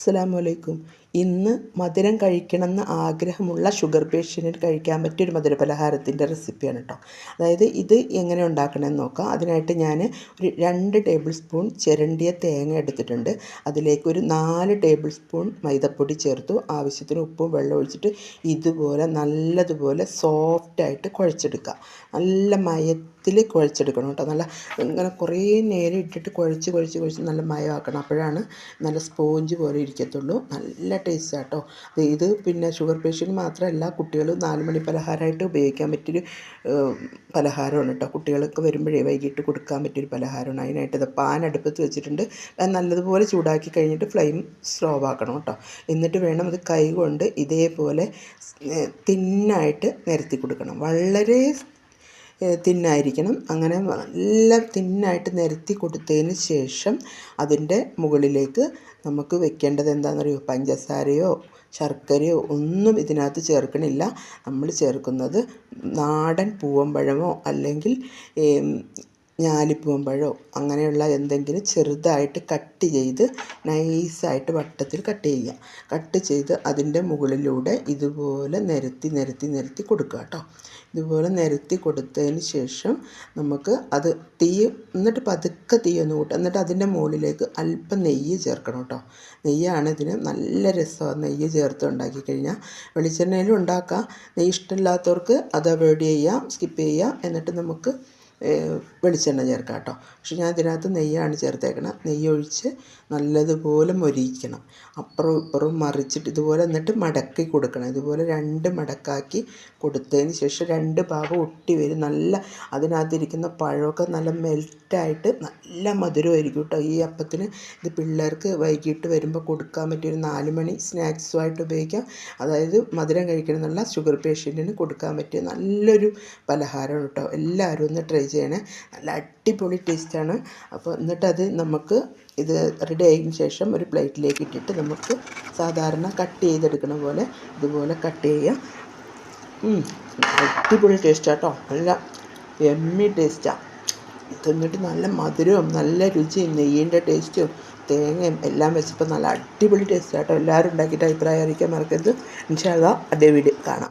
അസ്സലാമലൈക്കും. ഇന്ന് മധുരം കഴിക്കണമെന്ന് ആഗ്രഹമുള്ള ഷുഗർ പേഷ്യൻറ്റിന് കഴിക്കാൻ പറ്റിയൊരു മധുര പലഹാരത്തിൻ്റെ റെസിപ്പിയാണ് കേട്ടോ. അതായത് ഇത് എങ്ങനെ ഉണ്ടാക്കണമെന്ന് നോക്കാം. അതിനായിട്ട് ഞാൻ ഒരു 2 ടേബിൾ സ്പൂൺ ചിരണ്ടിയ തേങ്ങ എടുത്തിട്ടുണ്ട്. അതിലേക്ക് ഒരു 4 ടേബിൾ സ്പൂൺ മൈദപ്പൊടി ചേർത്തു. ആവശ്യത്തിന് ഉപ്പും വെള്ളം ഒഴിച്ചിട്ട് ഇതുപോലെ നല്ലതുപോലെ സോഫ്റ്റായിട്ട് കുഴച്ചെടുക്കുക. നല്ല മയത്തിൽ കുഴച്ചെടുക്കണം കേട്ടോ. നല്ല ഇങ്ങനെ കുറേ നേരം ഇട്ടിട്ട് കുഴച്ച് നല്ല മയമാക്കണം. അപ്പോഴാണ് നല്ല സ്പോഞ്ച് പോലെ ഇരിക്കത്തുള്ളൂ. നല്ല ടേസ്റ്റ് കേട്ടോ. ഇത് പിന്നെ ഷുഗർ പേഷ്യൻ്റ് മാത്രമല്ല, കുട്ടികൾ 4 മണി പലഹാരമായിട്ട് ഉപയോഗിക്കാൻ പറ്റിയൊരു പലഹാരമാണ് കേട്ടോ. കുട്ടികൾക്ക് വരുമ്പോഴേ വൈകിട്ട് കൊടുക്കാൻ പറ്റിയൊരു പലഹാരമാണ്. അതിനായിട്ട് ഇത് പാൻ അടുപ്പത്ത് വെച്ചിട്ടുണ്ട്. നല്ലതുപോലെ ചൂടാക്കി കഴിഞ്ഞിട്ട് ഫ്ലെയിം സ്ലോ ആക്കണം കേട്ടോ. എന്നിട്ട് വേണം അത് കൈ കൊണ്ട് ഇതേപോലെ തിന്നായിട്ട് നിരത്തി കൊടുക്കണം. വളരെ തിന്നായിരിക്കണം. അങ്ങനെ നല്ല തിന്നായിട്ട് നിരത്തി കൊടുത്തതിന് ശേഷം അതിൻ്റെ മുകളിലേക്ക് നമുക്ക് വെക്കേണ്ടത് എന്താണെന്നറിയോ? പഞ്ചസാരയോ ശർക്കരയോ ഒന്നും ഇതിനകത്ത് ചേർക്കണില്ല. നമ്മൾ ചേർക്കുന്നത് നാടൻ പൂവമ്പഴമോ അല്ലെങ്കിൽ ഞാലിപ്പൂവമ്പഴമോ അങ്ങനെയുള്ള എന്തെങ്കിലും ചെറുതായിട്ട് കട്ട് ചെയ്ത് നൈസായിട്ട് വട്ടത്തിൽ കട്ട് ചെയ്യുക. കട്ട് ചെയ്ത് അതിൻ്റെ മുകളിലൂടെ ഇതുപോലെ നിരത്തി കൊടുക്കുക കേട്ടോ. ഇതുപോലെ നിരത്തി കൊടുത്തതിന് ശേഷം നമുക്ക് അത് എന്നിട്ട് പതുക്കെ തീ ഒന്ന് കൂട്ടുക. എന്നിട്ട് അതിൻ്റെ മുകളിലേക്ക് അല്പം നെയ്യ് ചേർക്കണം കേട്ടോ. നെയ്യാണ് ഇതിന് നല്ല രസമാണ്. നെയ്യ് ചേർത്ത് ഉണ്ടാക്കി കഴിഞ്ഞാൽ വെളിച്ചെണ്ണയിലും ഉണ്ടാക്കാം. നെയ്യ് ഇഷ്ടമില്ലാത്തവർക്ക് അത് അവോയ്ഡ് ചെയ്യുക, സ്കിപ്പ് ചെയ്യുക. എന്നിട്ട് നമുക്ക് വെളിച്ചെണ്ണ ചേർക്കാം കേട്ടോ. പക്ഷെ ഞാൻ ഇതിനകത്ത് നെയ്യാണ് ചേർത്തേക്കണം. നെയ്യ് ഒഴിച്ച് നല്ലതുപോലെ മൊരിയിക്കണം. അപ്പുറവും ഇപ്പുറവും മറിച്ചിട്ട് ഇതുപോലെ എന്നിട്ട് മടക്കി കൊടുക്കണം. ഇതുപോലെ 2 മടക്കാക്കി കൊടുത്തതിന് ശേഷം 2 ഭാഗം ഒട്ടി വരും. നല്ല അതിനകത്തിരിക്കുന്ന പഴമൊക്കെ നല്ല മെൽറ്റായിട്ട് നല്ല മധുരമായിരിക്കും കേട്ടോ. ഈ അപ്പത്തിന് ഇത് പിള്ളേർക്ക് വൈകിട്ട് വരുമ്പോൾ കൊടുക്കാൻ പറ്റിയൊരു 4 മണി സ്നാക്സുമായിട്ട് ഉപയോഗിക്കാം. അതായത് മധുരം കഴിക്കണം എന്നുള്ള ഷുഗർ പേഷ്യൻറ്റിന് കൊടുക്കാൻ പറ്റിയ നല്ലൊരു പലഹാരമാണ് കേട്ടോ. എല്ലാവരും ഒന്ന് ട്രൈ ചെയ്യണേ. നല്ല അടിപൊളി ടേസ്റ്റാണ്. അപ്പോൾ എന്നിട്ടത് നമുക്ക് ഇത് റെഡി ആയതിന് ശേഷം ഒരു പ്ലേറ്റിലേക്ക് ഇട്ടിട്ട് നമുക്ക് സാധാരണ കട്ട് ചെയ്തെടുക്കണ പോലെ ഇതുപോലെ കട്ട് ചെയ്യാം. അടിപൊളി ടേസ്റ്റാണ് കേട്ടോ. നല്ല എമ്മി ടേസ്റ്റാണ്. തിന്നിട്ട് നല്ല മധുരവും നല്ല രുചിയും നെയ്യിൻ്റെ ടേസ്റ്റും തേങ്ങയും എല്ലാം വെച്ചപ്പോൾ നല്ല അടിപൊളി ടേസ്റ്റാണ് കേട്ടോ. എല്ലാവരും ഉണ്ടാക്കിയിട്ട് അഭിപ്രായം അറിയിക്കാൻ മറക്കരുത്. ഇൻഷാ അല്ലാഹ് അതേ വീഡിയോ കാണാം.